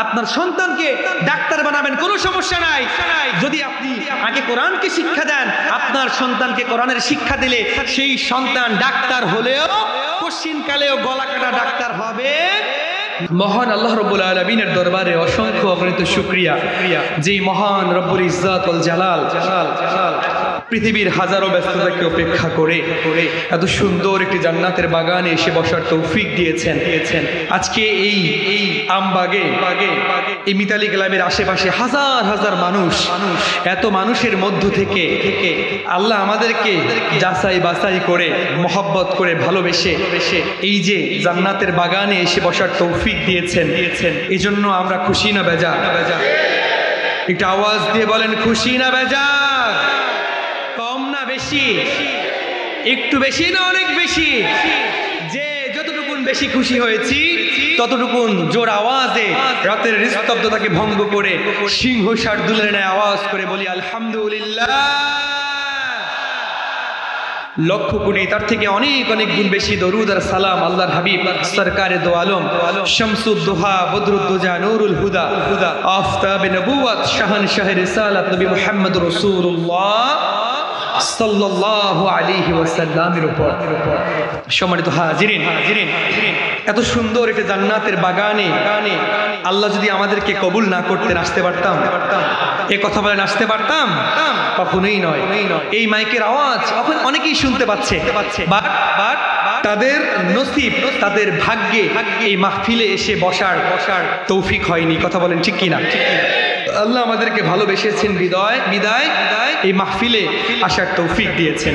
আপনার সন্তানকে ডাক্তার বানাবেন, কোনো সমস্যা নাই। যদি আপনি আগে কোরআনকে শিক্ষা দেন, আপনার সন্তানকে কোরআনের শিক্ষা দিলে সেই সন্তান ডাক্তার হলেও কশিনকালেও গলা কাটা ডাক্তার হবে। মহান আল্লাহ রব্বুল আলামিনের দরবারে অসংখ্য অগণিত শুকরিয়া, যেই মহান রব্বুল ইজ্জত ওয়াল জালাল পৃথিবীর হাজারো ব্যস্ততাকে উপেক্ষা করে এত সুন্দর একটি জান্নাতের বাগানে এসে বসার তৌফিক দিয়েছেন। আজকে এই আমবাগে, এই মিতালি ক্লাবের আশেপাশে হাজার হাজার মানুষ, এত মানুষের মধ্য থেকে আল্লাহ আমাদেরকে যাচাই বাছাই করে, মহব্বত করে, ভালোবেসে এই যে জান্নাতের বাগানে এসে বসার তৌফিক দিয়েছেন, এই জন্য আমরা খুশি না বেজার? একটু আওয়াজ দিয়ে বলেন, খুশি না বেজার? কম না বেশি? একটু বেশি না অনেক বেশি? যে যতটুকুন বেশি খুশি হয়েছি ততটুকুন জোর আওয়াজে রাতের নিস্তব্ধতাকে ভঙ্গ করে সিংহ শার্দুলের ন্যায় আওয়াজ করে বলি আলহামদুলিল্লাহ। লক্ষ কোটি, তার থেকে অনেক অনেক গুণ বেশি দরুদ আর সালাম আল্লাহর হাবিব সরকারে দো আলম শামসুদ দুহা বদরুদ্দোজা নূরুল হুদা আফতাবে নবুওয়াত শাহনশাহ রিসালাত নবী মুহাম্মদ রাসূলুল্লাহ সাল্লাল্লাহু আলাইহি ওয়াসাল্লামের উপর। সম্মানিত হাজিরিন, এত সুন্দর একটা জান্নাতের বাগানে আল্লাহ যদি আমাদেরকে কবুল না করতেন, আসতে পারতাম? এই কথা বলেন, আসতে পারতাম? কখনোই নয়। এই মাইকের আওয়াজ অনেকেই শুনতে পাচ্ছে, বাট তাদের নসিব, তাদের ভাগ্যে এই মাহফিলে এসে বসার তৌফিক হয়নি। কথা বলেন ঠিক কিনা? আল্লাহ আমাদেরকে ভালোবেসেছেন, বিদায় এই মাহফিলে আসার তৌফিক দিয়েছেন।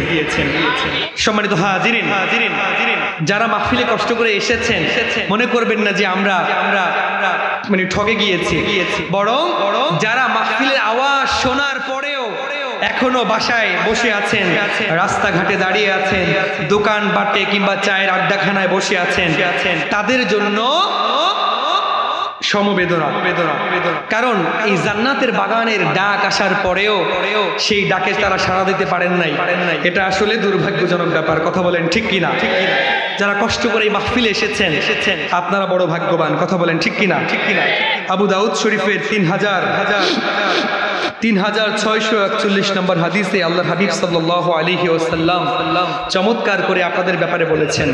সম্মানিত হাজিরিন, যারা মাহফিলে কষ্ট করে এসেছেন, মনে করবেন না যে আমরা মানে ঠকে গিয়েছি। বরং যারা মাহফিলের আওয়াজ শোনার পরেও এখনো বাসায় বসে আছেন, রাস্তাঘাটে দাঁড়িয়ে আছেন, দোকান বাটে কিংবা চায়ের আড্ডাখানায় বসে আছেন, তাদের জন্য সমবেদনা। কারণ এই জান্নাতের বাগানের ডাক আসার পরেও সেই ডাকে তারা সাড়া দিতে পারেন নাই। এটা আসলে দুর্ভাগ্যজনক ব্যাপার। কথা বলেন ঠিক কিনা? যারা কষ্ট করে এই মাহফিলে এসেছেন আপনারা বড় ভাগ্যবান। কথা বলেন ঠিক কিনা? আবু দাউদ শরীফের 3641 নম্বর হাদিসে আল্লাহর হাবিব সাল্লাল্লাহু আলাইহি ওয়াসাল্লাম চমৎকার করে আপনাদের ব্যাপারে বলেছেন,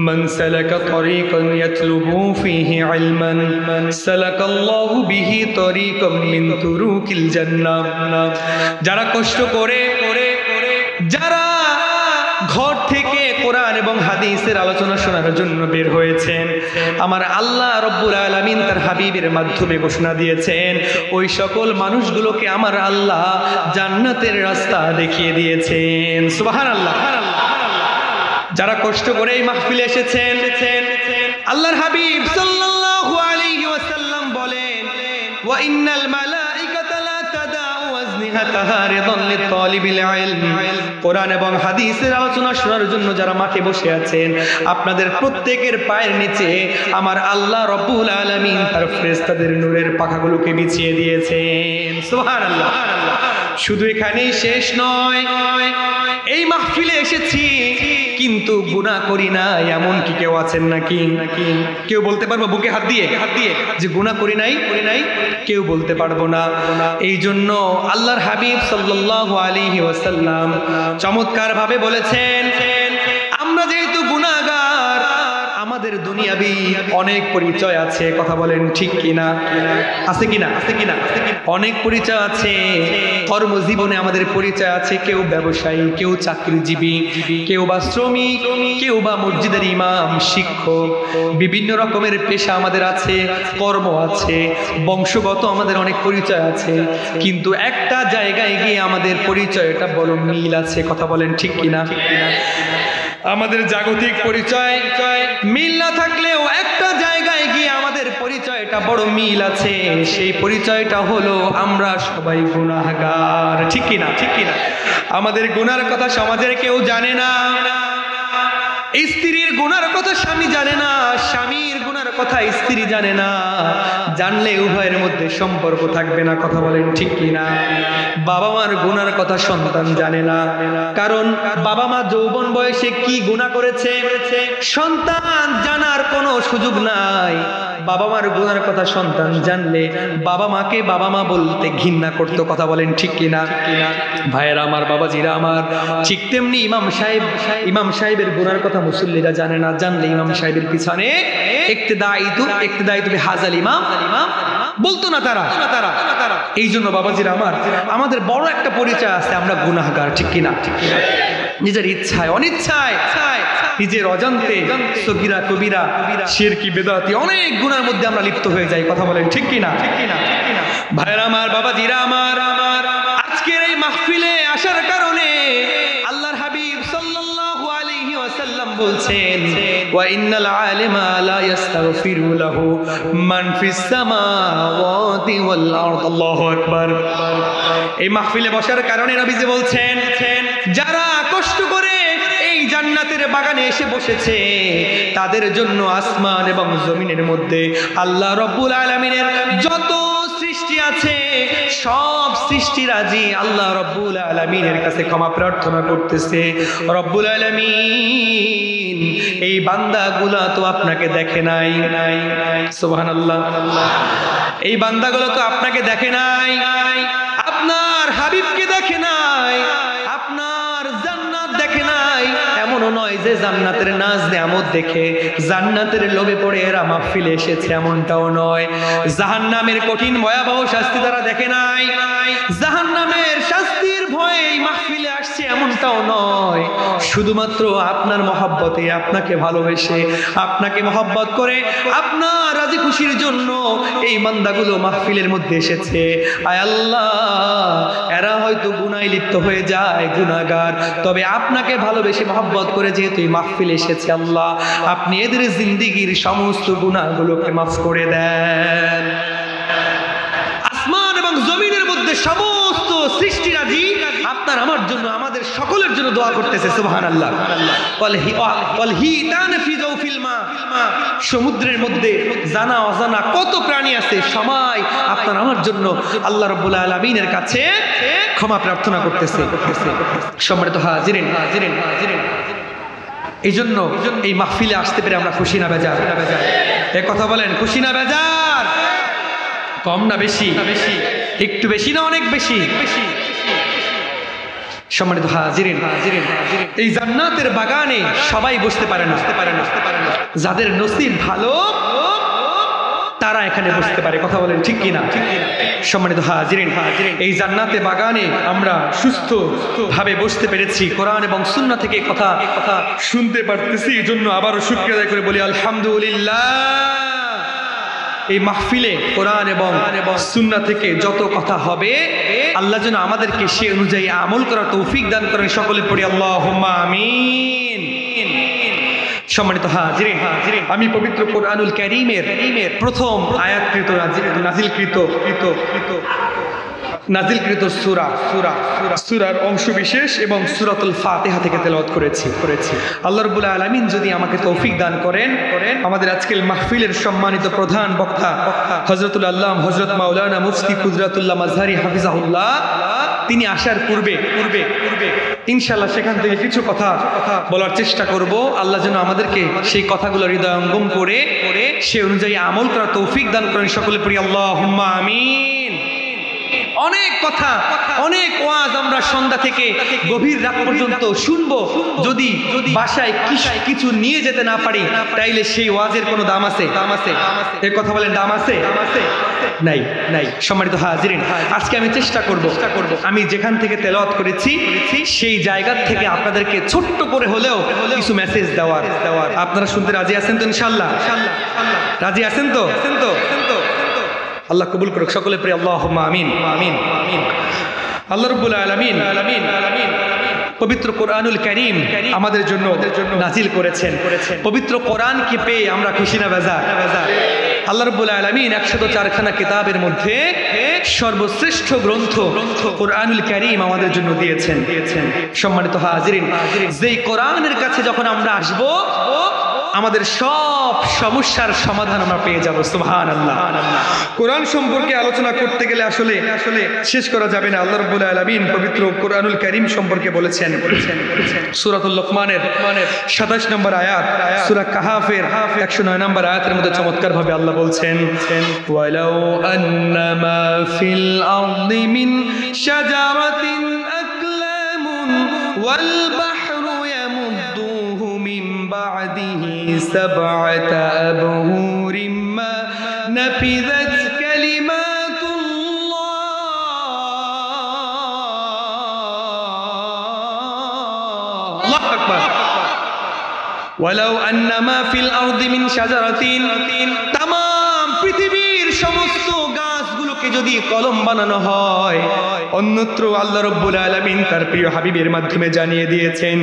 من سلك طريقا يطلب فيه علما سلك الله به طريقا من طرق الجنة। যারা কষ্ট করে, যারা ঘর থেকে কোরআন এবং হাদিসের আলোচনা শোনার জন্য বের হয়েছেন, আমার আল্লাহ রব্বুল আলামিন তার হাবিবের মাধ্যমে ঘোষণা দিয়েছেন, ওই সকল মানুষগুলোকে আমার আল্লাহ জান্নাতের রাস্তা দেখিয়ে দিয়েছেন। সুবহানাল্লাহ। যারা কষ্ট করে এই মাহফিলে এসেছেন, আল্লাহর হাবিব সাল্লাল্লাহু আলাইহি ওয়াসাল্লাম বলেন, ওয়া ইন্নাল মালাইকাতা লা তাদাউ আজনিহাতাহা রিদান লিতালিবিল ইলম। কোরআন এবং হাদিসের আলোচনা শোনার জন্য যারা মাঠে বসে আছেন, আপনাদের প্রত্যেকের পায়ের নিচে আমার আল্লাহ রব্বুল আলামিন তার ফেরেশতাদের নূরের পাখাগুলোকে বিছিয়ে দিয়েছেন। সুবহানাল্লাহ। শুধু এখানেই শেষ নয়, এই মাহফিলে এসেছি কিন্তু গুনাহ করি না, এমন কি কেউ আছেন নাকি? কেউ বলতে পারবো বুকে হাত দিয়ে যে গুনাহ করি নাই? কেউ বলতে পারবো না। এই জন্য আল্লাহর হাবিব সাল্লাল্লাহু আলাইহি ওয়াসাল্লাম চমৎকার ভাবে বলেছেন, আমরা যেহেতু গুনাহগার, আমাদের দুনিয়াবি অনেক পরিচয় আছে। কথা বলেন ঠিক কিনা? আছে কিনা? অনেক পরিচয় আছে। কর্মজীবনে আমাদের পরিচয় আছে, কেউ ব্যবসায়ী, কেউ চাকরিজীবী, কেউ বা শ্রমিক, কেউ বা মসজিদের ইমাম, শিক্ষক। বিভিন্ন রকমের পেশা আমাদের আছে, কর্ম আছে, বংশগত আমাদের অনেক পরিচয় আছে। কিন্তু একটা জায়গায় গিয়ে আমাদের পরিচয়টা বড় মিল আছে। কথা বলেন ঠিক কিনা? আমাদের জাগতিক পরিচয় মিল না থাকলেও একটা জায়গায় গিয়ে আমাদের পরিচয়টা বড় মিল আছে। সেই পরিচয়টা হলো আমরা সবাই গুনাহগার। ঠিক কিনা? আমাদের গুনার কথা সমাজের কেউ জানে না। স্ত্রীর গুনার কথা স্বামী জানে না, স্বামীর গুনার কথা স্ত্রী জানে না, জানলে উভয়ের মধ্যে সম্পর্ক থাকবে না। কথা বলেন ঠিক কিনা? বাবা মার গুনার কথা সন্তান জানে না, কারণ বাবা মা যৌবন বয়সে কি গুনাহ করেছে সন্তান জানার কোনো সুযোগ নাই। বাবা মার গুনার কথা সন্তান জানলে বাবা মাকে বাবা মা বলতে ঘৃণা করতো। কথা বলেন ঠিক কিনা? ভাইয়েরা আমার, বাবাজিরা আমার, ঠিক তেমনি ইমাম সাহেবের গুনার কথা মুসল্লিরা জানে না, জানলে ইমাম সাহেবের পিছনে ইক্তেদাইতু বিহাযাল ইমাম বলতো না তারা। এই জন্য বাবাজিরা আমার, আমাদের বড় একটা পরিচয় আছে, আমরা গুনাহগার। ঠিক কিনা? নিজের ইচ্ছায় অনিচ্ছায় নিজের অজান্তে সগীরা কবিরা শিরকি বেদাতি অনেক গুনার মধ্যে আমরা লিপ্ত হয়ে যাই। কথা বলেন ঠিক কিনা? ভাইরা আমার, বাবাজিরা আমার, আজকের এই মাহফিলে আসার কারণে আল্লাহর হাবিব সাল্লাল্লাহু আলাইহি ওয়াসাল্লাম বলছেন, ওয়া ইন্নাল আলিমা লা ইস্তাগফিরু লাহু মান ফিস সামাওয়াতি ওয়াল আরদ। আল্লাহু আকবার। এই মাহফিলে বসার কারণে নবীজি বলছেন, যারা কষ্ট করে এই জান্নাতের বাগানে এসে বসেছে তাদের জন্য আসমান এবং জমিনের মধ্যে আল্লাহ রব্বুল আলামিনের যত সৃষ্টি আছে সব সৃষ্টিরাজি আল্লাহ রব্বুল আলামিনের কাছে ক্ষমা প্রার্থনা করতেছে। রব্বুল আলামিন, এই বান্দাগুলা তো আপনাকে দেখে নাই। সুবহানাল্লাহ। এই বান্দাগুলো তো আপনাকে দেখে নাই, আপনার হাবিবকে দেখে নাই, আপনার জান্নাত দেখে নাই। এমনও নয় যে জান্নাতের নাজ নেয়ামত দেখে জান্নাতের লোভে পড়ে এরা মাহফিলে এসেছে, এমনটাও নয়। জাহান্নামের কঠিন ভয়াবহ শাস্তি তারা দেখে নাই, জাহান্নামের শাস্তির ভয়ে মাহফিলে আসছে, এমনটাও নয়। শুধুমাত্র আপনার মহব্বতে, আপনাকে ভালোবেসে, আপনাকে মহব্বত করে, আপনার রাজি খুশির জন্য এই বান্দাগুলো মাহফিলের মধ্যে এসেছে। আয় আল্লাহ, এরা হয়তো গুনায় লিপ্ত হয়ে যায়, গুনাহগার, তবে আপনাকে ভালোবেসে মহব্বত করে যেহেতু এই মাহফিলে এসেছে, আল্লাহ আপনি এদের জিন্দেগির সমস্ত গুনাহগুলোকে মাফ করে দেন। আসমান এবং জমিনের মধ্যে সমস্ত সৃষ্টিরাজি আপনার আমার জন্য, আমাদের সকলের জন্য দোয়া করতেছে। সুবহানাল্লাহ। সমুদ্রের মধ্যে জানা অজানা কত প্রাণী আছে, সবাই আপনার আমার জন্য আল্লাহ রাব্বুল আলামিনের কাছে ক্ষমা প্রার্থনা করতেছে। সম্মানিত হাজিরিন, এই জন্য এই মাহফিলে আসতে পেরে আমরা খুশি না বেজার? এই কথা বলেন, খুশি না বেজার? কম না বেশি? একটু বেশি না অনেক বেশি? সম্মানিত হাজিরিন, এই জান্নাতের বাগানে সবাই বসতে পারে না। যাদের নসিব ভালো তারা এখানে বসতে পারে। কথা বলেন ঠিক কিনা? সম্মানিত হাজিরিন, এই জান্নাতে বাগানে আমরা সুস্থ ভাবে বসতে পেরেছি, কোরআন এবং সুন্নাহ থেকে কথা শুনতে পারতেছি। এই জন্য আবারও শুকরিয়া আদায় করে বলি আলহামদুলিল্লাহ। এই মাহফিলে কোরআন এবং সুন্নাহ থেকে যত কথা হবে আল্লাহ যেন আমাদেরকে সে অনুযায়ী আমল করার তৌফিক দান করেন। সকলে পড়ি আল্লাহুম্মা আমিন। সম্মানিত হাজিরিন, আমি পবিত্র কোরআনুল কারীমের প্রথম আয়াতকৃত নাজিলকৃত সূরার অংশ বিশেষ এবং সূরাতুল ফাতিহা থেকে তেলাওয়াত করেছি। আল্লাহ রাব্বুল আলামিন যদি আমাকে তৌফিক দান করেন, আমাদের আজকের মাহফিলের সম্মানিত প্রধান বক্তা হযরতুল আল্লাম হযরত মাওলানা মুফতি কুদরাতুল্লাহ মাজহারি হাফিজাহুল্লাহ, তিনি আসার পূর্বে ইনশাআল্লাহ সেখান থেকে কিছু কথা বলার চেষ্টা করব। আল্লাহ যেন আমাদেরকে সেই কথাগুলো হৃদয়ঙ্গম করে সে অনুযায়ী আমল করার তৌফিক দান করেন। সকলে পড়ি আল্লাহুম্মা আমিন। অনেক কথা, অনেক ওয়াজ আমরা সন্ধ্যা থেকে গভীর রাত পর্যন্ত শুনবো, যদি বাসায় কিছু নিয়ে যেতে না পারি তাইলে সেই ওয়াজের কোনো দাম আছে? এই কথা বলেন, দাম আছে? নাই। সম্মানিত হাজিরিন, আজকে আমি চেষ্টা করব আমি যেখান থেকে তেলাওয়াত করেছি সেই জায়গা থেকে আপনাদেরকে ছোট্ট করে হলেও কিছু মেসেজ দেওয়ার। আপনারা শুনতে রাজি আছেন তো? ইনশাআল্লাহ রাজি আছেন তো? আল্লাহ কবুল করুক। সকলে প্রিয় আল্লাহুম্মা আমিন। আল্লাহ রাব্বুল আলামিন পবিত্র কোরআনুল কারীম আমাদের জন্য নাজিল করেছেন। পবিত্র কোরআনকে পেয়ে আমরা খুশি না বেজার? আল্লাহ রাব্বুল আলামিন 104 খানা কিতাবের মধ্যে সর্বশ্রেষ্ঠ গ্রন্থ কোরআনুল কারীম আমাদের জন্য দিয়েছেন। সম্মানিত হাজিরিন, যেই কোরআনের কাছে যখন আমরা আসব আমাদের সব সমস্যার সমাধান আমরা পেয়ে যাব। সুবহানাল্লাহ। কোরআন সম্পর্কে আলোচনা করতে গেলে আসলে শেষ করা যাবে না। আল্লাহ রাব্বুল আলামিন পবিত্র কোরআনুল কারীম সম্পর্কে বলেছেন সূরাতুল লুকমানের 27 নম্বর আয়াত, সূরা কাহাফের 109 নম্বর আয়াতের মধ্যে চমৎকার ভাবে আল্লাহ বলছেন, ওয়ালাউ আন্নামা ফিল আরদি মিন শাজারাতিন আকলামুন ওয়াল বাহরু ইয়ামুদ্দুহু মিন বা'দিহি সাব'আতা আবহুরিম মা নাফিযাত কালিমাতুল্লাহ। আল্লাহু আকবার। ওয়ালাউ আন্নামা ফিল আরদি মিন শাজারাতিন, তামাম পৃথিবীর সমস্ত গাছগুলোকে যদি কলম বানানো হয়, অন্যত্র আল্লাহ রাব্বুল আলামিন তার প্রিয় হাবিবের মাধ্যমে জানিয়ে দিয়েছেন,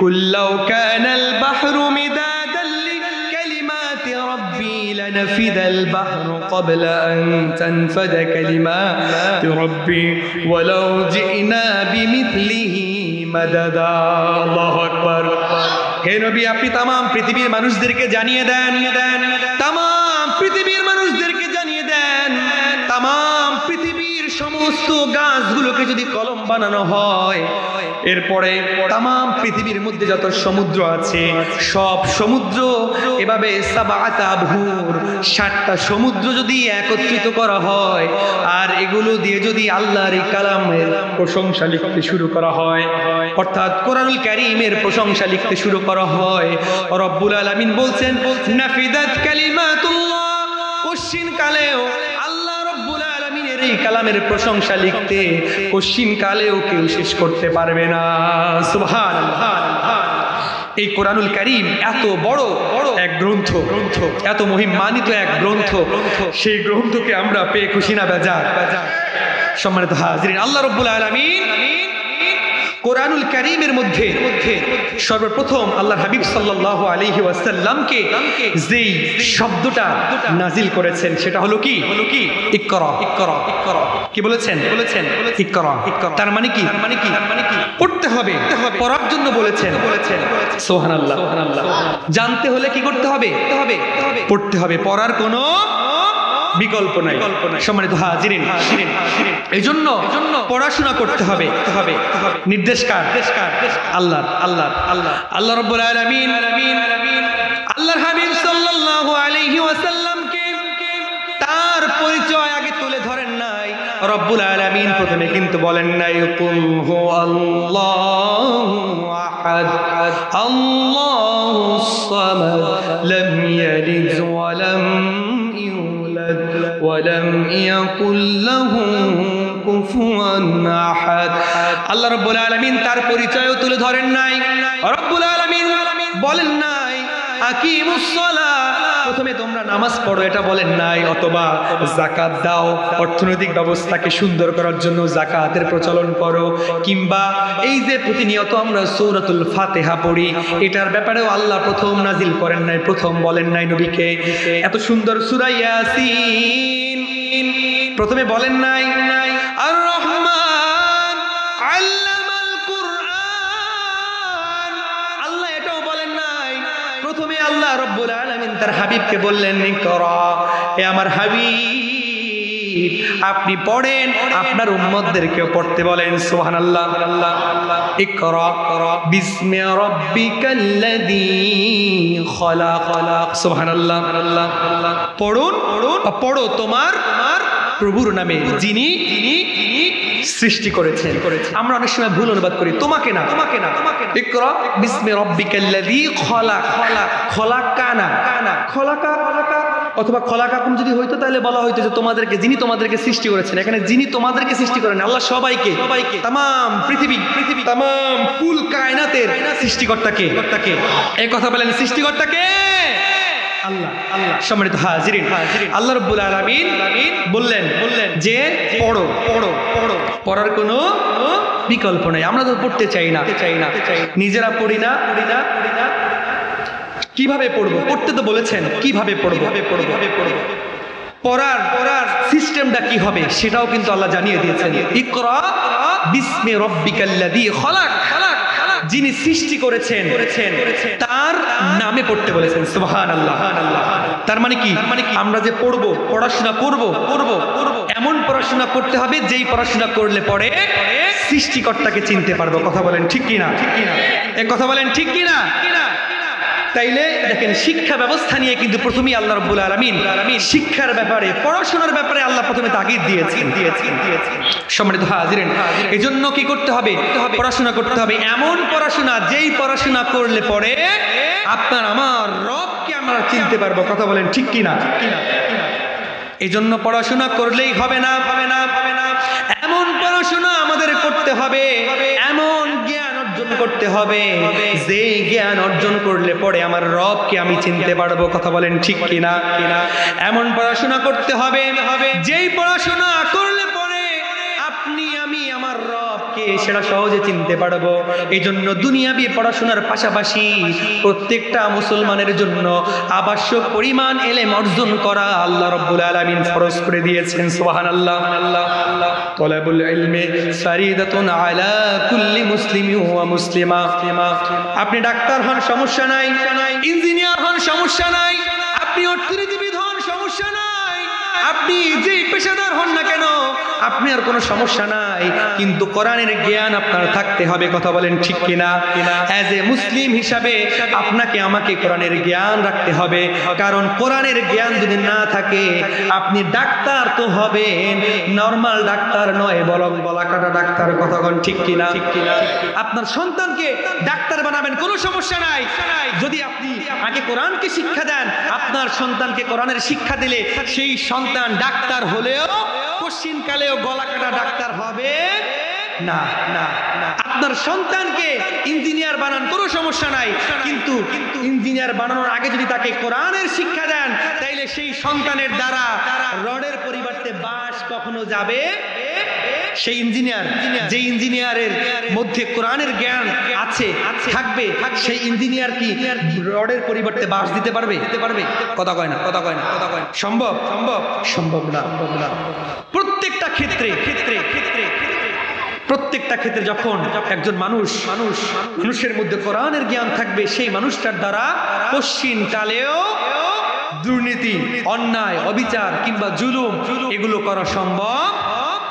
কুল্লাউ কানাল বাহরু মিদাদান লিকালিমাতি রাব্বি লানাফিদাল বাহরু ক্বাবলা আন তানফাদা কালিমাতু রাব্বি ওয়ালাউ জিনা বিমিথলিহি মাদাদা। আল্লাহু আকবার। হে নবী, আপনি তামাম পৃথিবীর মানুষদেরকে জানিয়ে দেন, তামাম পৃথিবীর মানুষদেরকে জানিয়ে দেন, তামাম পৃথিবীর সমস্ত গাছগুলোকে যদি কলম বানানো হয়, এরপরে তামাম পৃথিবীর মধ্যে যত সমুদ্র আছে সব সমুদ্র এভাবে সাবআতা আবহুর 7টা সমুদ্র যদি একত্রিত করা হয়, আর এগুলো দিয়ে যদি আল্লাহর এই কালামের প্রশংসা লিখতে শুরু করা হয়, অর্থাৎ কোরআনুল কারীমের প্রশংসা লিখতে শুরু করা হয়, রব্বুল আলামিন বলছেন, নাফিদাত কালিমাতুল্লাহ, কশিন কালেও আল্লাহ রব্বুল আলামিনের এই কালামের প্রশংসা লিখতে কশিন কালেও কেউ শেষ করতে পারবে না। সুবহানাল্লাহ। এই কোরআনুল কারীম এত বড় এক গ্রন্থ, এত মহিমান্বিত এক গ্রন্থ, সেই গ্রন্থকে আমরা পেয়ে খুশি না বেজার? সম্মানিত হাজিরিন, আল্লাহ রাব্বুল আলামিন কোরআনুল কারীমের মধ্যে সর্বপ্রথম আল্লাহর হাবিব সাল্লাল্লাহু আলাইহি ওয়াসাল্লামকে যেই শব্দটা নাজিল করেছেন সেটা হলো কি? ইকরা। কি বলেছেন? ইকরা। তার মানে কি? পড়তে হবে, পড়ার জন্য বলেছেন। সুবহানাল্লাহ। জানতে হলে কি করতে হবে? পড়তে হবে, পড়ার কোনো বিকল্প নাই। সম্মানিত হাজিরিন, এই জন্য পড়াশোনা করতে হবে। নির্দেশ কার? আল্লাহ রাব্বুল আলামিন আল্লাহর হাবিব সাল্লাল্লাহু আলাইহি ওয়াসাল্লামকে তার পরিচয় আগে তুলে ধরেন নাই। রব্বুল আলামিন প্রথমে কিন্তু বলেন নাই কুল হু আল্লাহু আহাদ আল্লাহুস সামাদ লাম ইয়ালিদ ওয়া লাম ওয়ালাম ইয়াকুল লাহু কুফুয়ান আহাদ। আল্লাহ রাব্বুল আলামিন তার পরিচয়ও তুলে ধরেন নাই। রব্বুল আলামিন বলেন নাই আকিমুস সালাহ, প্রথমে তোমরা নামাজ পড়ো, এটা বলেন নাই। অথবা যাকাত দাও, অর্থনৈতিক ব্যবস্থাকে সুন্দর করার জন্য যাকাতের প্রচলন করো। কিংবা এই যে প্রতিনিয়ত আমরা সূরাতুল ফাতিহা পড়ি, এটার ব্যাপারেও আল্লাহ প্রথম নাজিল করেন নাই, প্রথম বলেন নাই নবীকে। এত সুন্দর সূরা ইয়াসিন প্রথমে বলেন নাই। আর রহমান আল্লামাল কুরআন, আল্লাহ এটাও বলেন নাই। প্রথমে আল্লাহ রাব্বুল আলামিন তার হাবিবকে বললেন ইকরা, হে আমার হাবিব আপনি পড়েন, আপনার উম্মতদেরকেও পড়তে বলেন। সুবহানাল্লাহ। ইকরা বিসমি রাব্বিকাল্লাযী খলাক। সুবহানাল্লাহ। পড়ো তোমার প্রভুর নামে যিনি সৃষ্টি করেছেন। আমরা অনেক সময় ভুল অনুবাদ করি, তোমাকে না। ইকরা বিসমি রাব্বিকাল্লাযী খলাক। খলাকানা, খলাকা অথবা খলাকাকুম যদি হইতো তাহলে বলা হইতো যে তোমাদেরকে, যিনি তোমাদেরকে সৃষ্টি করেছেন। এখানে যিনি তোমাদেরকে সৃষ্টি করেন আল্লাহ সবাইকে, তামাম পৃথিবী, তামাম কুল কায়নাতের সৃষ্টিকর্তাকে। এই কথা বলেন, সৃষ্টিকর্তাকে আল্লাহ। সম্মানিত হাজিরিন, আল্লাহ রাব্বুল আলামিন বললেন যে পড়ো। পড়ার কোনো বিকল্প নাই। আমরা তো পড়তে চাই না, নিজেরা পড়ি না। কিভাবে পড়বো? পড়তে তো বলেছেন, কিভাবে পড়বো? পড়ার সিস্টেমটা কি হবে সেটাও কিন্তু আল্লাহ জানিয়ে দিয়েছেন। ইকরা বিসমি রাব্বিকাল্লাযী খলাক। যিনি সৃষ্টি করেছেন তার নামে পড়তে বলেছেন সুবহানাল্লাহ। তার মানে কি আমরা যে পড়বো, পড়াশোনা করব এমন পড়াশোনা করতে হবে যেই পড়াশোনা করলে পরে সৃষ্টিকর্তাকে চিনতে পারবো। কথা বলেন ঠিক কিনা? এই কথা বলেন ঠিক কিনা? তাইলে দেখেন শিক্ষা ব্যবস্থা নিয়ে কিন্তু প্রথমেই আল্লাহ রাব্বুল আলামিন শিক্ষার ব্যাপারে, পড়াশোনার ব্যাপারে আল্লাহ প্রথমে তাগিদ দিয়েছেন। সম্মানিত হাজিরিন, এজন্য কি করতে হবে? পড়াশোনা করতে হবে, এমন পড়াশোনা যেই পড়াশোনা করলে পরে আপনার আমার রবকে আমরা চিনতে পারবো। কথা বলেন ঠিক কিনা? এজন্য পড়াশোনা করলেই হবে না, এমন পড়াশোনা আমাদের করতে হবে, এমন জ্ঞান অর্জন করতে হবে যে জ্ঞান অর্জন করলে পরে আমার রবকে আমি চিনতে পারবো। কথা বলেন ঠিক কিনা? এমন পড়াশোনা করতে হবে যেই পড়াশোনা করলে পরে আপনি আমি আমার রবকে সেটা সহজে চিনতে পারবো। এই জন্য দুনিয়াবি পড়াশোনার পাশাপাশি প্রত্যেকটা মুসলমানের জন্য আবশ্যক পরিমাণ ইলম অর্জন করা আল্লাহ রাব্বুল আলামিন ফরজ করে দিয়েছেন। সুবহানাল্লাহ। তলাবুল ইলমি ফারিদাতুন আলা কুল্লি মুসলিমিন ওয়া মুসলিমা। আপনি ডাক্তার হন, সমস্যা নাই, ইঞ্জিনিয়ার হন, সমস্যা নাই, আপনি অর্থনীতিবিদ হন, সমস্যা নাই, আপনি যে পেশাদার হন না কেন আপনার কোনো সমস্যা নাই, কিন্তু কোরআনের জ্ঞান আপনার থাকতে হবে। কথা বলেন ঠিক কিনা? অ্যাজ এ মুসলিম হিসাবে আপনাকে আমাকে কোরআনের জ্ঞান রাখতে হবে, কারণ কোরআনের জ্ঞান যদি না থাকে আপনি ডাক্তার তো হবেন, নরমাল ডাক্তার নয়, বরং গলাকাটা ডাক্তার। কথা বলেন ঠিক কিনা? আপনার সন্তানকে ডাক্তার বানাবেন, কোনো সমস্যা নাই, যদি আপনি আগে কোরআনকে শিক্ষা দেন। আপনার সন্তানকে কোরআনের শিক্ষা দিলে সেই সন্তান ডাক্তার হলেও কোশ্চিনকালেও গলাকাটা ডাক্তার হবে না। আপনার সন্তানকে ইঞ্জিনিয়ার বানান, কোনো সমস্যা নাই, কিন্তু ইঞ্জিনিয়ার বানানোর আগে যদি তাকে কোরআনের শিক্ষা দেন তাইলে সেই সন্তানের দ্বারা রডের পরিবর্তে বাঁশ কখনো যাবে। সেই ইঞ্জিনিয়ার, যে ইঞ্জিনিয়ারের মধ্যে কোরআনের জ্ঞান আছে থাকবে, সেই ইঞ্জিনিয়ার কি রডের পরিবর্তে বাঁশ দিতে পারবে? কথা কয় না। সম্ভব না। প্রত্যেকটা ক্ষেত্রে যখন একজন মানুষের মধ্যে কোরআনের জ্ঞান থাকবে, সেই মানুষটার দ্বারা পশ্চিম কালেও দুর্নীতি, অন্যায়, অবিচার কিংবা জুলুম এগুলো করা সম্ভব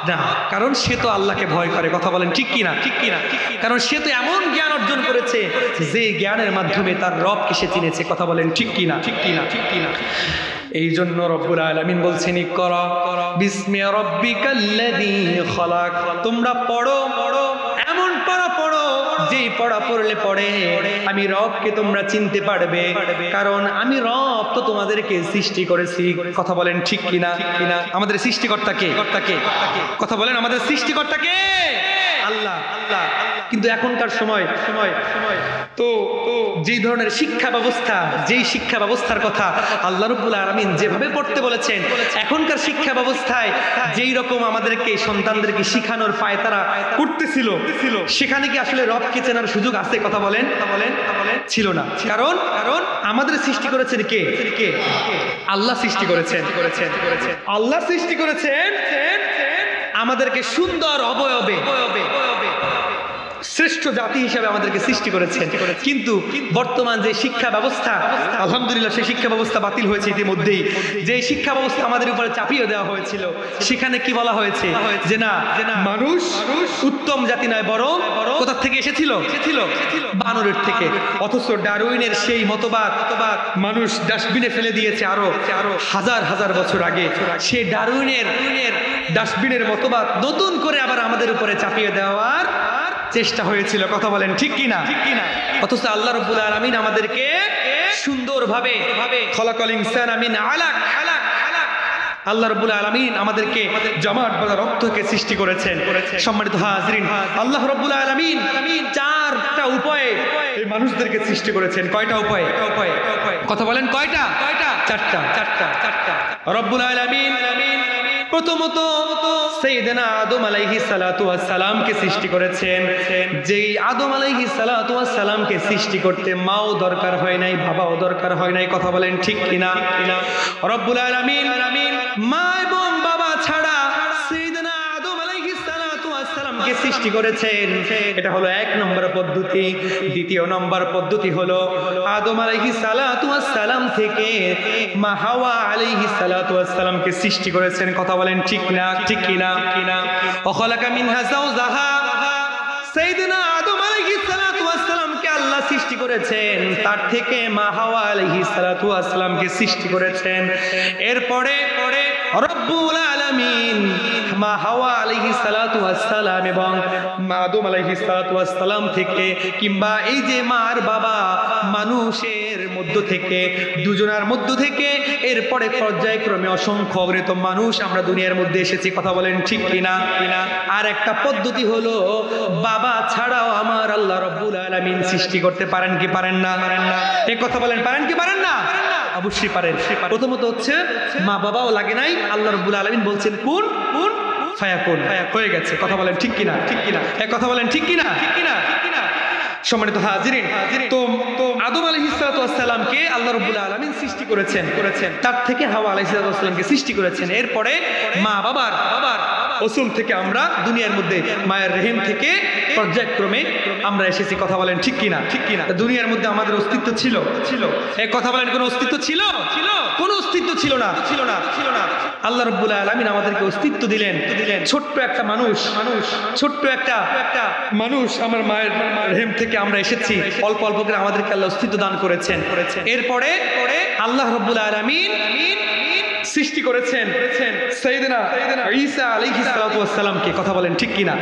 না, কারণ সে তো আল্লাহকে ভয় করে। কথা বলেন ঠিক কিনা? কারণ সে তো এমন জ্ঞান অর্জন করেছে যে জ্ঞানের মাধ্যমে তার রবকে সে চিনেছে। কথা বলেন ঠিক কিনা? এই জন্য রব্বুল আলামিন বলছেন ইকরা বিসমি রাব্বিকাল্লাযী খালাক। তোমরা পড়ো, এমন পড়ো যেই পড়া পড়লে পড়ে আমি রবকে তোমরা চিনতে পারবে, কারণ আমি রব তো তোমাদেরকে সৃষ্টি করেছি। কথা বলেন ঠিক কিনা? আমাদের সৃষ্টিকর্তা কে? কথা বলেন, আমাদের সৃষ্টিকর্তা কে? আল্লাহ। কিন্তু এখনকার সময় তো যেই ধরনের শিক্ষা ব্যবস্থা, যেই শিক্ষা ব্যবস্থার কথা আল্লাহ রাব্বুল আলামিন যেভাবে পড়তে বলেছেন, এখনকার শিক্ষা ব্যবস্থায় যেই রকম আমাদেরকে সন্তানদেরকে শিখানোর পায়তারা করতেছিল, সেখানে কি আসলে রবকে চেনার সুযোগ আছে? কথা বলেন ছিল না। কারণ আমাদের সৃষ্টি করেছেন কে? আল্লাহ সৃষ্টি করেছেন। আল্লাহ সৃষ্টি করেছেন আমাদেরকে সুন্দর অবয়বে, শ্রেষ্ঠ জাতি হিসাবে আমাদেরকে সৃষ্টি করেছেন। কিন্তু বর্তমান যে শিক্ষা ব্যবস্থা, আলহামদুলিল্লাহ সেই শিক্ষা ব্যবস্থা বাতিল হয়েছে ইতিমধ্যেই। যে শিক্ষা ব্যবস্থা আমাদের উপরে চাপিয়ে দেওয়া হয়েছিল, সেখানে কি বলা হয়েছে যে না, মানুষ উত্তম জাতি নয়, বরং কোথা থেকে এসেছিল? বানরের থেকে। অথচ ডারউইনের সেই মতবাদ মানুষ ডাস্টবিনে ফেলে দিয়েছে আরো হাজার বছর আগে। সেই ডারউইনের ডাস্টবিনের মতবাদ নতুন করে আবার আমাদের উপরে চাপিয়ে দেওয়ার চেষ্টা হয়েছিল। কথা বলেন ঠিক কিনা? অথচ আল্লাহ রাব্বুল আলামিন আমাদেরকে সুন্দরভাবে খলাকাল ইনসানা মিন আলাক, আল্লাহ রাব্বুল আলামিন আমাদেরকে জমাট বাঁধা রক্ত থেকে সৃষ্টি করেছেন। সম্মানিত হাজিরিন, আল্লাহ রাব্বুল আলামিন চারটা উপায়ে এই মানুষদেরকে সৃষ্টি করেছেন। কয়টা উপায়ে? কথা বলেন কয়টা? চারটা। রব্বুল আলামিন প্রথমত সাইয়েদনা আদম আলাইহিস সালাতু ওয়াস সালামকে সৃষ্টি করেছেন। যেই আদম আলাইহিস সালাতু ওয়াস সালামকে সৃষ্টি করতে মাও দরকার হয় নাই, বাবাও দরকার হয় নাই। কথা বলেন ঠিক কিনা? রব্বুল আলামিন মা এবং বাবা ছাড়া সাইয়েদনা আদম আলাইহিস সালাতু ওয়াস সালামকে সৃষ্টি করেছেন। এটা হলো এক নম্বর পদ্ধতি। দ্বিতীয় নম্বর পদ্ধতি হলো আদম আলাইহিস সালাতু ওয়াস সালাম থেকে মা হাওয়া আলাইহিস সালাতু ওয়াস সালামকে সৃষ্টি করেছেন। কথা বলেন ঠিক না, ঠিক কিনা? ওয়া খালাকা মিনহা যাওজাহা, সাইয়েদনা আদম আলাইহিস সালাতু ওয়াস সালামকে আল্লাহ সৃষ্টি করেছেন, তার থেকে মা হাওয়া আলাইহিস সালাতু ওয়াস সালামকে সৃষ্টি করেছেন। এরপরে রব্বুল আলামিন মা হাওয়া আলাইহিস সালাতু ওয়াস সালাম এবং মা আদম আলাইহিস সালাতু ওয়াস সালাম থেকে, কিংবা এই যে মার বাবা মানুষের মধ্য থেকে, দুজনের মধ্য থেকে এরপরে পর্যায়ক্রমে অসংখ্য অগণিত মানুষ আমরা দুনিয়ার মধ্যে এসেছি। কথা বলেন ঠিক কিনা? আর একটা পদ্ধতি হলো বাবা ছাড়াও আমার আল্লাহ রব্বুল আলামিন সৃষ্টি করতে পারেন কি পারেন না? এই কথা বলেন, পারেন কি পারেন না? অবশ্যই পারেন। প্রথমত হচ্ছে মা বাবাও লাগে নাই, আল্লাহ রাব্বুল আলামিন বলছেন কুন ফায়াকুন, হয়ে গেছে। কথা বলেন ঠিক কিনা? এই কথা বলেন ঠিক কিনা? সম্মানিত হাজিরিন, তো আদম আলাইহিস সালাতু ওয়াস সালামকে আল্লাহ রাব্বুল আলামিন সৃষ্টি করেছেন, তার থেকে হাওয়া আলাইহিস সালাতু ওয়াস সালামকে সৃষ্টি করেছেন। এরপরে মা বাবার ওসুল থেকে আমরা দুনিয়ার মধ্যে মায়ের রেহেম থেকে পর্যায়ক্রমে আমরা এসেছি। কথা বলেন ঠিক কিনা? দুনিয়ার মধ্যে আমাদের অস্তিত্ব ছিল? এই কথা বলেন কোনো অস্তিত্ব ছিল? কোনো অস্তিত্ব ছিল না। আল্লাহ রাব্বুল আলামিন আমাদেরকে অস্তিত্ব দিলেন। ছোট্ট একটা মানুষ, আমার মায়ের রেহেম থেকে আমরা এসেছি। অল্প অল্প করে আমাদেরকে আল্লাহ অস্তিত্ব দান করেছেন। এরপরে আল্লাহ রাব্বুল আলামিন সৃষ্টি করেছেন সাইয়েদনা ঈসা আলাইহিস সালাতু ওয়াস সালামকে। কথা বলেন ঠিক কিনা?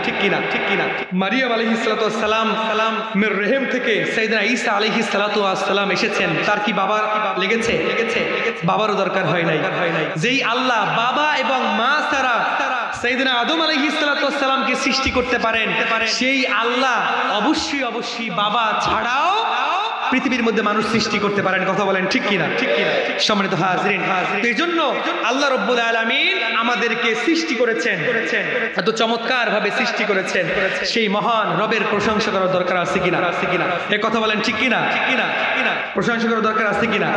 মারিয়াম আলাইহিস সালাতু ওয়াস সালাম মের রেহেম থেকে সাইয়েদনা ঈসা আলাইহিস সালাতু ওয়াস সালাম এসেছেন। তার কি বাবা লেগেছে? বাবারও দরকার হয় নাই। যেই আল্লাহ বাবা এবং মা ছাড়া সাইয়েদনা আদম আলাইহিস সালাতু ওয়াস সালামকে সৃষ্টি করতে পারেন, সেই আল্লাহ অবশ্যই বাবা ছাড়াও পৃথিবীর মধ্যে মানুষ সৃষ্টি করতে পারেন। কথা বলেন ঠিক কিনা? সম্মানিত হাজিরিন, এই জন্য আল্লাহ রাব্বুল আলামিন আমাদেরকে সৃষ্টি করেছেন, এত চমৎকার ভাবে সৃষ্টি করেছেন। সেই মহান রবের প্রশংসা করার দরকার আছে কিনা? এই কথা বলেন ঠিক কিনা? প্রশংসা করার দরকার আছে কিনা?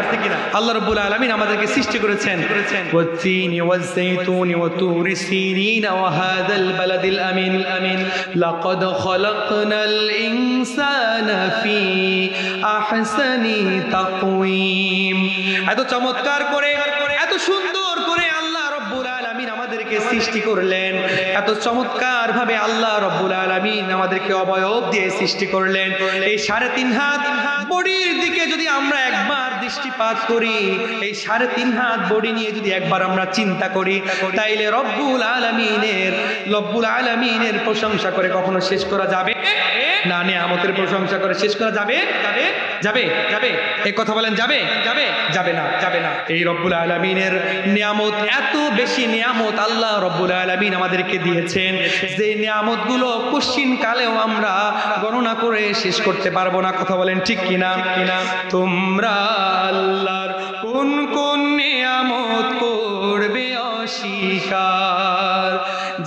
আল্লাহ রাব্বুল আলামিন আমাদেরকে সৃষ্টি করেছেন। ওয়াত-তিনি ওয়াজ-যাইতুনি ওয়া তুরি সিনিন ওয়া হাযাল বালাদিল আমিন লাকাদ খালাকনাল ইনসানা ফি আহসানি তাকওয়িম। এত চমৎকার করে, এত সুন্দর করে আল্লাহ রাব্বুল আলামিন আমাদেরকে সৃষ্টি করলেন। এত চমৎকার ভাবে আল্লাহ রাব্বুল আলামিন আমাদেরকে অবয়ব দিয়ে সৃষ্টি করলেন। এই 3.5 হাত বডির দিকে যদি আমরা একবার দৃষ্টিপাত করি, এই 3.5 হাত বডি নিয়ে যদি একবার আমরা চিন্তা করি, তাইলে রব্বুল আলামিনের প্রশংসা করে কখনো শেষ করা যাবে না? নিয়ামতের প্রশংসা করে শেষ করা যাবে? এই কথা বলেন যাবে না। এই রব্বুল আলামিনের নিয়ামত, এত বেশি নিয়ামত আল্লাহ রব্বুল আলামিন আমাদেরকে দিয়েছেন, যে নিয়ামতগুলো কোশ্চিন কালেও আমরা গণনা করে শেষ করতে পারবো না। কথা বলেন ঠিক কিনা? তোমরা আল্লাহর কোন কোন নিয়ামত করবে অস্বীকার,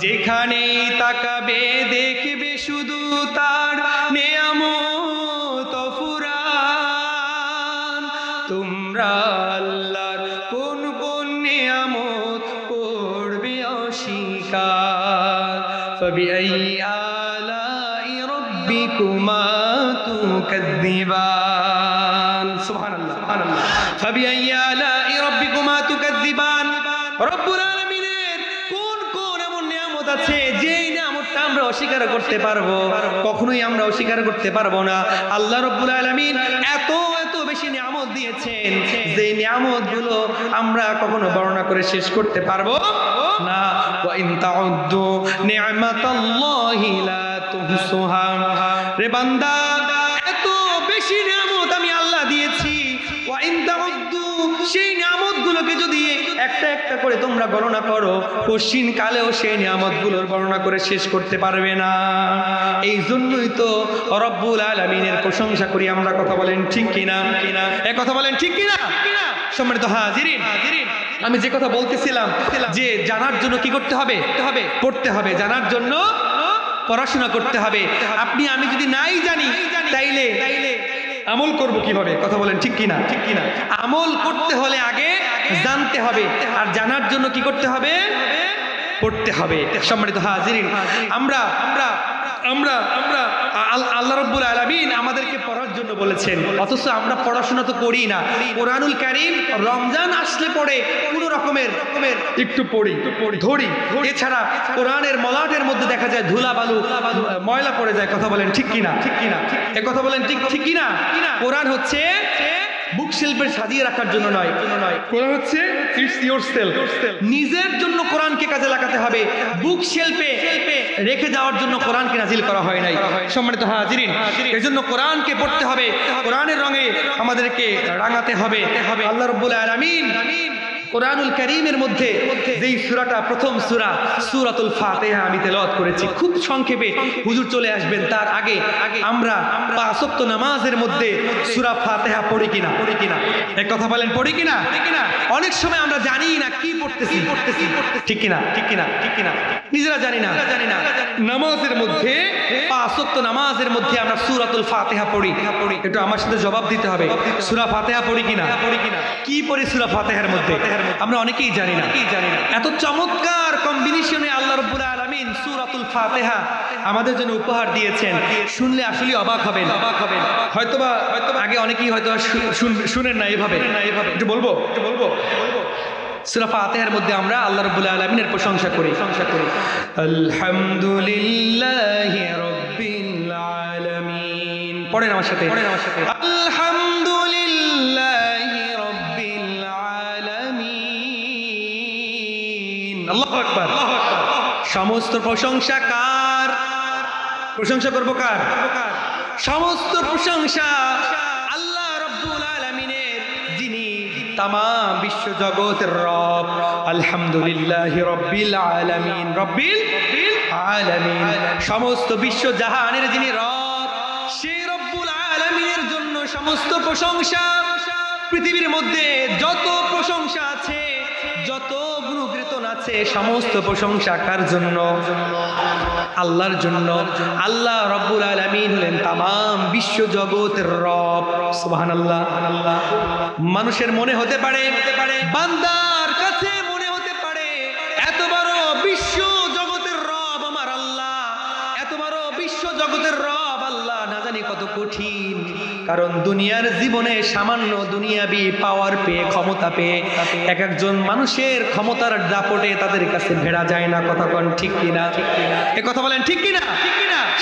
যেখানেই তাকাবে দেখবে শুধু তার নিয়ামত ফুরান। তোমরা আল্লাহর কোন কোন নিয়ামত করবে অস্বীকার। ফাবিআইয়ি আলাই রাব্বিকুমা তুকাযযিবান। সুবহানাল্লাহ। ফাবিআইয়ি আলাই রাব্বিকুমা তুকাযযিবান। রব্বুল আলামিনের কোন কোন এমন নিয়ামত আছে যেই নিয়ামতটা আমরা অস্বীকার করতে পারবো? কখনোই আমরা অস্বীকার করতে পারবো না। আল্লাহ রাব্বুল আলামিন এত বেশি নিয়ামত দিয়েছেন, যে নিয়ামতগুলো আমরা কখনো বর্ণনা করে শেষ করতে পারবো না। ওয়া ইন তাউদ্দু নি'মাতাল্লাহি লা তুহসুহা। রে বান্দা, এত বেশি নিয়ামত আমি আল্লাহ দিয়েছি, ওয়া ইন তাউদ্দু, সেই নিয়ামতগুলোকে যদি একটা একটা করে তোমরা গণনা করো, কোশ্চিন কালেও সেই নিয়ামতগুলোর গণনা করে শেষ করতে পারবে না। এই জন্যই তো রব্বুল আলামিনের প্রশংসা করি আমরা। কথা বলেন ঠিক কিনা? এই কথা বলেন ঠিক কিনা? সম্মানিত হাজিরিন, আমি যে কথা বলতেছিলাম যে জানার জন্য কি করতে হবে? পড়তে হবে। জানার জন্য পড়াশোনা করতে হবে। আপনি আমি যদি নাই জানি, তাইলে আমল করব কিভাবে? কথা বলেন ঠিক কিনা? আমল করতে হলে আগে জানতে হবে। আর জানার জন্য কি করতে হবে? পড়তে হবে। সম্মানিত হাজিরিন, আমরা আমরা আমরা আমরা আল্লাহ রাব্বুল আলামিন আমাদেরকে পড়ার জন্য বলেছেন, অথচ আমরা পড়াশোনা তো করি না। কোরআনুল কারীম রমজান আসলে পড়ে কোনো রকমের একটু পড়ি ধরি, এছাড়া কোরআনের মলাটের মধ্যে দেখা যায় ধুলা বালু ময়লা পড়ে যায়। কথা বলেন ঠিক কিনা? এ কথা বলেন ঠিক কিনা? কোরআন হচ্ছে বুক শিল্পের সাজিয়ে রাখার জন্য নয়, কোরআন হচ্ছে ইটস ইয়োরসেলফ, নিজের জন্য কোরআনকে কাজে লাগাতে হবে। বুক শিল্পে রেখে যাওয়ার জন্য কোরআনকে নাজিল করা হয় নাই। সম্মানিত হাজিরিন, এজন্য কোরআনকে পড়তে হবে, কোরআনের রঙে আমাদেরকে রাঙাতে হবে। আল্লাহ রাব্বুল আলামিন কোরআনুল কারীমের মধ্যে যেই সূরাটা প্রথম সূরা সূরাতুল ফাতিহা আমি তেলাওয়াত করেছি, খুব সংক্ষেপে হুজুর চলে আসবেন। তার আগে আমরা পাঁচ ওয়াক্ত নামাজের মধ্যে সূরা ফাতিহা পড়ি কিনা? এক কথা বলেন, পড়ি কিনা? অনেক সময় আমরা জানি না কি পড়তেছি, ঠিক কিনা? নিজেরা জানি না। নামাজের মধ্যে পাঁচ ওয়াক্ত নামাজের মধ্যে আমরা সূরাতুল ফাতিহা পড়ি। একটু আমার সাথে জবাব দিতে হবে, সূরা ফাতিহা পড়ি কিনা? কি পড়ি সূরা ফাতিহার মধ্যে? আমরা অনেকেই জানি না। এত চমৎকার কম্বিনেশনে আল্লাহ রাব্বুল আলামিন সূরাতুল ফাতিহা আমাদের জন্য উপহার দিয়েছেন, শুনলে আসলে অবাক হবেন। হয়তোবা আগে অনেকেই হয়তো শুনেন না এভাবে। একটু বলবো সূরা ফাতিহার মধ্যে আমরা আল্লাহ রাব্বুল আলামিনের প্রশংসা করি। আলহামদুলিল্লাহি রাব্বিল আলামিন। পড়েন আমার সাথে, আলহামদুলিল্লাহি রাব্বিল আলামিন। আল্লাহু আকবার। সমস্ত প্রশংসা কার? প্রশংসা করব কার? সমস্ত প্রশংসা আল্লাহ রাব্বুল আলামিনের, যিনি তামাম বিশ্ব জগতের রব। আলহামদুলিল্লাহি রাব্বিল আলামিন। রাব্বিল আলামিন, সমস্ত বিশ্ব জাহানের যিনি রব, সেই রব্বুল আলামিনের জন্য সমস্ত প্রশংসা। পৃথিবীর মধ্যে যত প্রশংসা আছে, যত গুণকীর্তন আছে, সমস্ত প্রশংসা কার জন্য? আল্লাহর জন্য। আল্লাহ রাব্বুল আলামিন হলেন তামাম বিশ্ব জগতের রব। সুবহানাল্লাহ। মানুষের মনে হতে পারে, বান্দার কাছে মনে হতে পারে, এত বড় বিশ্ব জগতের রব আমার আল্লাহ, এত বড় বিশ্ব জগতের রব আল্লাহ, না জানি কত কঠিন। কারণ দুনিয়ার জীবনে সামান্য দুনিয়াবি পাওয়ার পেয়ে, ক্ষমতা পেয়ে একজন মানুষের ক্ষমতার দাপটে তাদের কাছে ভেড়া যায় না। কথা বলেন ঠিক কিনা? এ কথা বলেন ঠিক কিনা?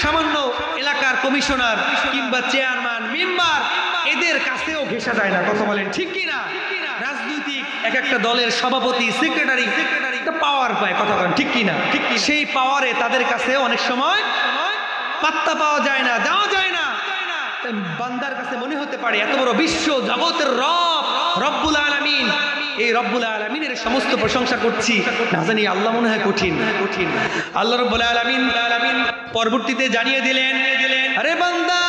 সামান্য এলাকার কমিশনার কিংবা চেয়ারম্যান, মেম্বার, এদের কাছেও ঘেঁষা যায় না। কথা বলেন ঠিক কিনা? রাজনৈতিক এক একটা দলের সভাপতি, সেক্রেটারি পাওয়ার পায়। কথা বলেন ঠিক কিনা? সেই পাওয়ারে তাদের কাছে অনেক সময় পাত্তা পাওয়া যায় না, যাওয়া যায় না। বান্দার কাছে মনে হতে পারে এত বড় বিশ্ব জগতের রব রব্বুল আলামিন, এই রব্বুল আলামিনের সমস্ত প্রশংসা করছি, না জানি আল্লাহ মনে হয় কঠিন। আল্লাহ রব্বুল আলামিন পরবর্তীতে জানিয়ে দিলেন, আরে বান্দা,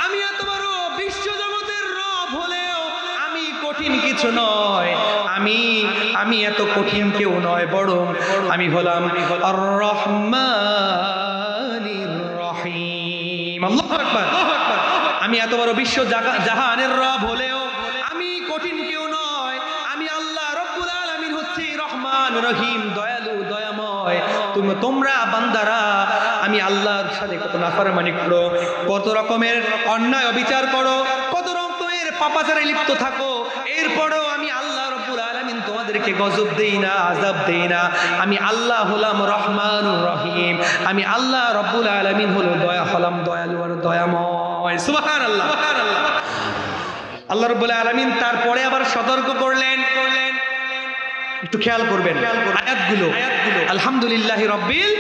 আমি এত বড় বিশ্ব জগতের রব হলেও আমি কঠিন কিছু নয়। আমি এত কঠিন কেউ নয়, বরং আমি হলাম আর রহমানির রহিম। আল্লাহু আকবার। আমি এত বড় বিশ্ব জাহানের রব হলেও আমি কঠিন কেউ নয়। আমি আল্লাহ রাব্বুল আলামিন হচ্ছি রহমান রহিম, দয়ালু দয়াময়। তোমরা বান্দারা আমি আল্লাহর সাথে কত নাফরমানি করো, কত রকমের অন্যায় অবিচার করো, কত রকমের পাপাচারে লিপ্ত থাকো, এরপরেও আমি আল্লাহ রাব্বুল আলামিন তোমাদেরকে গজব দেই না, আযাব দেই না। আমি আল্লাহ হলাম রহমানুর রহিম। আমি আল্লাহ রাব্বুল আলামিন হলাম দয়ালু আর দয়াময়। সুবহানাল্লাহ। আল্লাহ রাব্বুল আলামিন তারপরে আবার সতর্ক করলেন, একটু খেয়াল করবেন আয়াতগুলো। আলহামদুলিল্লাহি রাব্বিল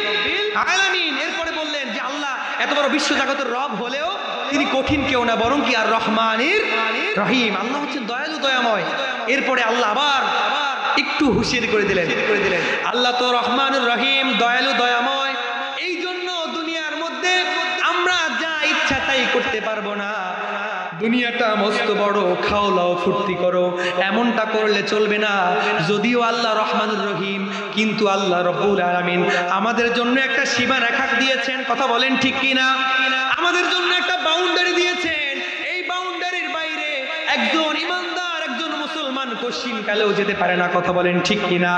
আলামিন, এরপরে বললেন যে আল্লাহ এত বড় বিশ্ব জগতের রব হলেও তিনি কঠিন কেউ না, বরং কি আর রহমানির রহিম। আল্লাহ হচ্ছেন দয়ালু দয়াময়। এরপরে আল্লাহ আবার একটু হুঁশিয়ারি করে দিলেন, আল্লাহ তো রহমানুর রহিম, দয়ালু দয়াময়। এই জন্য দুনিয়ার মধ্যে আমরা যা ইচ্ছা তাই করতে পারবো না। দুনিয়াটা মস্ত বড়, খাও লাও ফুর্তি করো, এমনটা করলে চলবে না। যদিও আল্লাহ রহমানুর রহিম, কিন্তু আল্লাহ রব্বুল আলামিন আমাদের জন্য একটা সীমারেখা দিয়েছেন। কথা বলেন ঠিক কিনা? আমাদের জন্য একটা বাউন্ডারি দিয়েছেন। এই বাউন্ডারির বাইরে একজন ইমানদার, একজন মুসলমান কশিন কালেও যেতে পারে না, কথা বলেন ঠিক কিনা?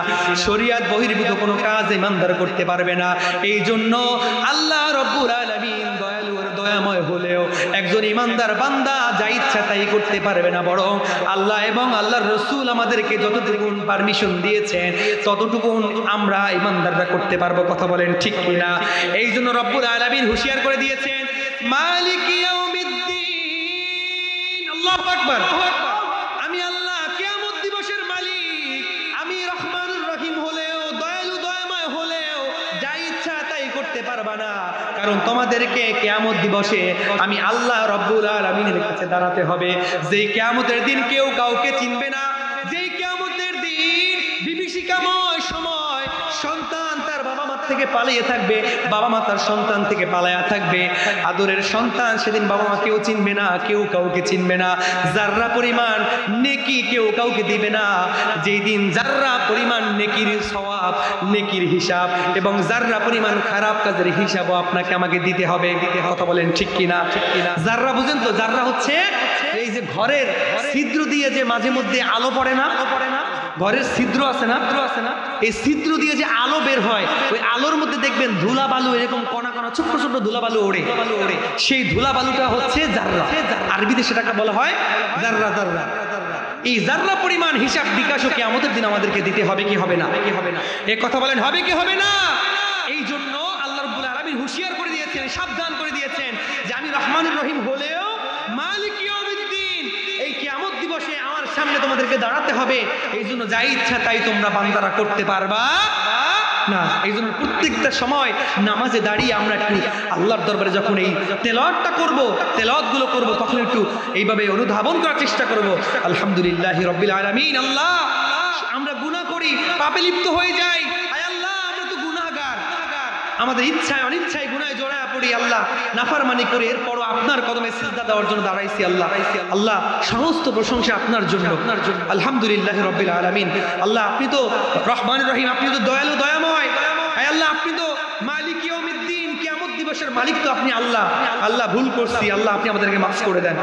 শরিয়াত বহির্ভূত কোনো কাজ ইমানদার করতে পারবে না। এই জন্য আল্লাহ রব্বুল আলামিন দয়ালু আর দয়াময় হলেও একজন ইমানদার বান্দা যা ইচ্ছা তাই করতে পারবে না, বরং আল্লাহ এবং আল্লাহর রাসূল আমাদেরকে যতটুকু পারমিশন দিয়েছেন ততটুকু আমরা ইমানদাররা করতে পারবো, কথা বলেন ঠিক কিনা? এই জন্য রব্বুল আলামিন হুঁশিয়ার করে দিয়েছেন, মালিক ইয়াউমিদ্দিন, আল্লাহু আকবার, আমি আল্লাহ কিয়ামত দিবসের মালিক, আমি রহমানুর রহিম হলেও দয়ালু দয়াময় হলেও যা ইচ্ছা তাই করতে পারবা না, কারণ তোমাদেরকে কিয়ামত দিবসে আমি আল্লাহ রব্বুল আলামিনের কাছে দাঁড়াতে হবে। যেই কিয়ামতের দিন কেউ কাউকে চিনবে না, যেই কিয়ামতের দিন বিভীষিকাময় সময়, সন্তান তার বাবা মা থেকে পালিয়ে থাকবে, বাবা মা তার সন্তান থেকে পালায়া থাকবে, আদরের সন্তান সেদিন বাবা মা কেউ চিনবে না, কেউ কাউকে চিনবে না, জাররা পরিমাণ নেকি কেউ কাউকে দিবে না। যেই দিন জাররা পরিমাণ নেকির সওয়াব, নেকির হিসাব এবং জাররা পরিমাণ খারাপ কাজের হিসাবও আপনাকে আমাকে দিতে হবে, কথা বলেন ঠিক কিনা? জাররা বুঝেন তো? জাররা হচ্ছে এই যে ঘরের ছিদ্র দিয়ে যে মাঝে মধ্যে আলো পড়ে না, ঘরের ছিদ্র আছে না, এই ছিদ্র দিয়ে যে আলো বের হয়, ওই আলোর মধ্যে দেখবেন ধুলা বালু, এরকম কণা কণা ছোট্ট ছোট্ট ধুলা বালু ওড়ে, সেই ধুলা বালুটা হচ্ছে জাররা। আরবিতে সেটাকে বলা হয় জাররা। এই জাররা পরিমাণ হিসাব বিকাশও কিয়ামতের দিন আমাদেরকে দিতে হবে কি হবে না? এই কথা বলেন, হবে কি হবে না? এই জন্য আল্লাহ রাব্বুল আলামিন হুঁশিয়ার করে দিয়েছেন, সাবধান করে দিয়েছেন যে আমি রহমানুর রহিম হলেও মালিক ইয়াউমিদ্দিন, এই কিয়ামত দিবসে আমার সামনে তোমাদেরকে দাঁড়াতে হবে। এই জন্য যা ইচ্ছা তাই তোমরা বান্দারা করতে পারবা না। এই জন্য প্রত্যেকটা সময় নামাজে দাঁড়িয়ে আমরা একটু আল্লাহর দরবারে যখন এই তেলাওয়াতটা করব, তেলাওয়াতগুলো করব, তখন একটু এইভাবে অনুধাবন করার চেষ্টা করব, আলহামদুলিল্লাহি রাব্বিল আলামিন। আল্লাহ, আমরা গুনাহ করি, পাপে লিপ্ত হয়ে যাই, আয় আল্লাহ আমরা তো গুনাহগার, আমাদের ইচ্ছায় অনিচ্ছায় গুনাহে জড়ায় পড়ি, আল্লাহ নাফরমানি করে, এরপরও আপনার কদমে সিজদা দেওয়ার জন্য দাঁড়াইছি। আল্লাহ সমস্ত প্রশংসা আপনার জন্য, আলহামদুলিল্লাহি রাব্বিল আলামিন। আল্লাহ আপনি তো রহমানুর রহিম, আপনি তো দয়ালু দয়াময়, আয় আল্লাহ আপনি তো মালিক ইয়াউমিদ্দিন, কিয়ামত দিবসের মালিক তো আপনি আল্লাহ। আল্লাহ ভুল করছি, আল্লাহ আপনি আমাদেরকে মাফ করে দেন।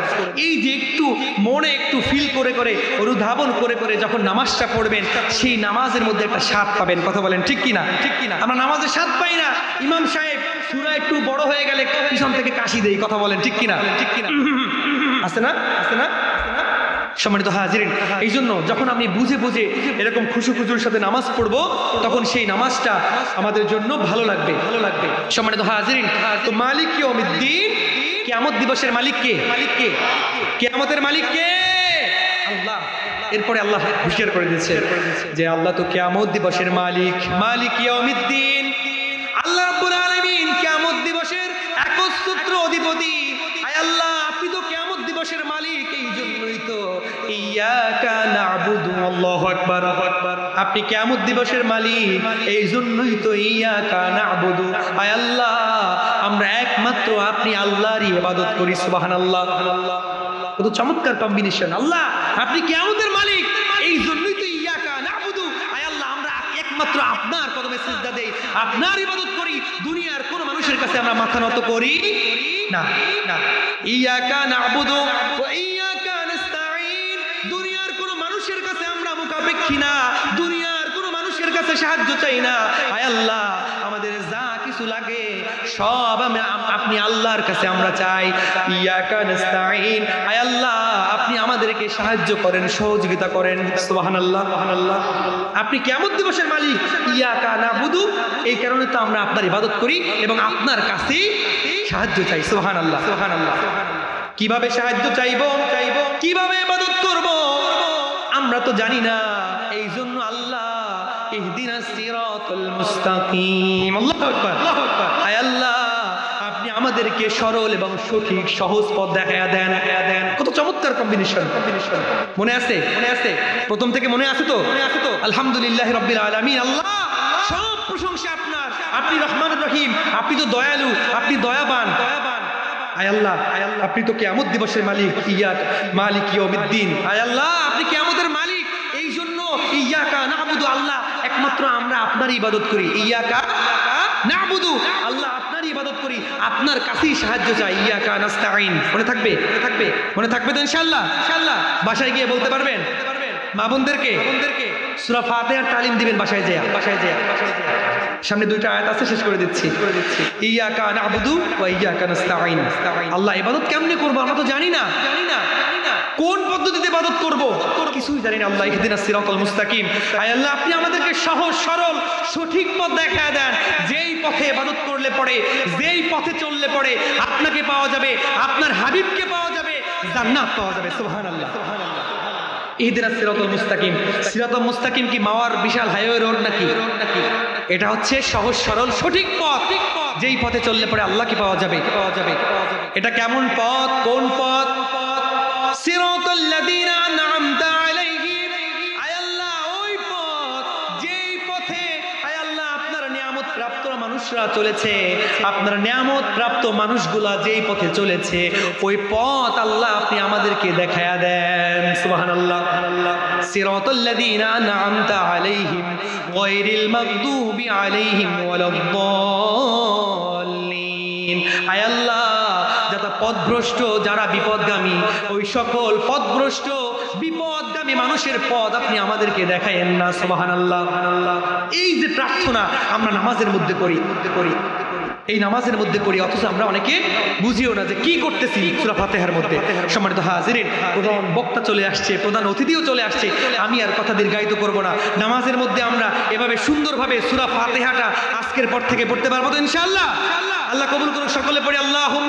এই যে একটু মনে একটু ফিল করে করে, অনুধাবন করে করে যখন নামাজটা পড়বেন, সেই নামাজের মধ্যে একটা স্বাদ পাবেন, কথা বলেন ঠিক কিনা? আমরা নামাজের স্বাদ পাই না, ইমাম সাহেব সূরা একটু বড় হয়ে গেলে পিছন থেকে কাশি দেই, কথা বলেন ঠিক কিনা? আছে না? সম্মানিত হাজিরিন, এই জন্য যখন আপনি বুঝে বুঝে এরকম খুশুর সাথে নামাজ পড়বো, তখন সেই নামাজটা আমাদের জন্য ভালো লাগবে। সম্মানিত হাজিরিন, তো মালিক ইয়াউমিদ্দিন, কিয়ামত দিবসের মালিক কে? কিয়ামতের মালিক কে? আল্লাহ। এরপরে আল্লাহ হুঁশিয়ার করে দিয়েছে যে আল্লাহ তো কিয়ামত দিবসের মালিক, মালিক ইয়াউমিদ্দিন। আল্লাহ রাব্বুল আলামিন কিয়ামত দিবসের একচ্ছত্র অধিপতি। আয় আল্লাহ আপনি তো কিয়ামত দিবসের মালিক, এই জন্যই তো ইয়াকা না'বুদু, আল্লাহু আকবার, আপনি কিয়ামত দিবসের মালিক, এই জন্যই তো ইয়াকা না'বুদু, আয় আল্লাহ আমরা একমাত্র আপনি আল্লাহরই ইবাদত করি। সুবহানাল্লাহ, কত চমৎকার কম্বিনেশন। আল্লাহ আপনি কিয়ামতের মালিক, এই জন্যই তো ইয়াকা না'বুদু, আয় আল্লাহ আমরা একমাত্র আপনার কদমে সিজদা দেই, আপনার ইবাদত করি, দুনিয়ার কোন মানুষের কাছে আমরা মাথা নত করি না। ইয়াকা না'বুদু ওয়া ইয়াকা নাস্তাঈন, দুনিয়ার কোন মানুষের কাছে আমরা মুখাপেক্ষী না, দুনিয়ার কোন মানুষের কাছে সাহায্য চাই না। আয় আল্লাহ আমাদের যা কিছু লাগে সব আপনি আল্লাহর কাছে আমরা চাই। ইয়াকা নাস্তাঈন, আয় আল্লাহ আপনি আমাদেরকে সাহায্য করেন, সহযোগিতা করেন। সুবহানাল্লাহ, আপনি কিয়ামত দিবসের মালিক, ইয়াকা না'বুদু, এই কারণে তো আমরা আপনার ইবাদত করি এবং আপনার কাছে সাহায্য চাই। সুবহানাল্লাহ। কিভাবে সাহায্য চাইবো, কিভাবে ইবাদত করব আমরা তো জানি না। এই জন্য আল্লাহ ইহদিনাস সিরাতাল মুস্তাকিম, আল্লাহু আকবার, আয় আল্লাহ আপনি আমাদেরকে সরল এবং সঠিক সহজ পথ দেখায়া দেন। কত চমৎকার কম্বিনেশন। মনে আছে? প্রথম থেকে মনে আছে তো? আলহামদুলিল্লাহি রাব্বিল আলামিন। আল্লাহ সব প্রশংসা আপনার, আপনি রহমানুর রহিম, আপনি তো দয়ালু, আপনি দয়াবান। আয় আল্লাহ আপনি তো কিয়ামত দিবসের মালিক, মালিক ইয়াউমিদ্দিন। আয় আল্লাহ আপনি কিয়ামতের মালিক, এই জন্য ইয়াকা না'বুদু, আল্লাহ একমাত্র আমরা আপনার ইবাদত করি। ইয়াকা না'বুদু, আল্লাহ আপনার ইবাদত করি, আপনার কাছেই সাহায্য চাই। ইয়াকা নাস্তাঈন, মনে থাকবে তো ইনশাআল্লাহ? বাসায় গিয়ে বলতে পারবেন? মা বোনদেরকে সূরা ফাতিহার তালিম দিবেন বাসায় যায়। সামনে দুইটা আয়াত আছে, শেষ করে দিচ্ছি। ইয়াকা না'বুদু ওয়া ইয়াকা নাস্তাঈন। আল্লাহ ইবাদত কেমনে করব আমরা তো জানি না, কোন পদ্ধতিতে ইবাদত করব কিছুই জানি না। আল্লাহ ইহদিনাস সিরাতাল মুস্তাকিম, আয় আল্লাহ আপনি আমাদেরকে সহজ সরল সঠিক পথ দেখায় দেন, যেই পথে ইবাদত করলে পরে, যেই পথে চললে পরে আপনাকে পাওয়া যাবে, আপনার হাবিবকে পাওয়া যাবে, জান্নাত পাওয়া যাবে। সুবহানাল্লাহ। ইহদিনাস সিরাতাল মুস্তাকিম, সিরাতাল মুস্তাকিম কি মাওয়ার বিশাল হাইওয়ে রোড নাকি? এটা হচ্ছে সহজ সরল সঠিক পথ, যেই পথে চললে পরে আল্লাহকে পাওয়া যাবে। এটা কেমন পথ? কোন পথ? সিরাতাল লাযিনা আন'আমতা আলাইহিম, আয় আল্লাহ ওই পথ, যেই পথে আয় আল্লাহ আপনার নিয়ামত প্রাপ্ত মানুষরা চলেছে, আপনার নিয়ামত প্রাপ্ত মানুষগুলা যেই পথে চলেছে ওই পথ আল্লাহ আপনি আমাদেরকে দেখায়া দেন। সুবহানাল্লাহ। সিরাতাল লাযিনা আন'আমতা আলাইহিম গায়রিল মাগদুবি আলাইহিম ওয়ালাদ-দাল্লিন, আয় আল্লাহ যারা পথভ্রষ্ট, যারা বিপদগামী, ওই সকল পথভ্রষ্ট বিপদগামী মানুষের পথ আপনি আমাদেরকে দেখায়েন না। সুবহানাল্লাহ। এই যে প্রার্থনা আমরা নামাজের মধ্যে করি, এই নামাজের মধ্যে করি, অথচ আমরা অনেকে বুঝিও না যে কি করতেছি সূরা ফাতিহার মধ্যে। সম্মানিত হাজিরিন, প্রধান বক্তা চলে আসছে, প্রধান অতিথিও চলে আসছে, আমি আর কথা দীর্ঘায়িত করব না। নামাজের মধ্যে আমরা এভাবে সুন্দরভাবে সূরা ফাতিহাটা আজকের পর থেকে পড়তে পারবো তো ইনশাআল্লাহ? আল্লাহ কবুল করুন। সকলে পড়ি আল্লাহুম্মা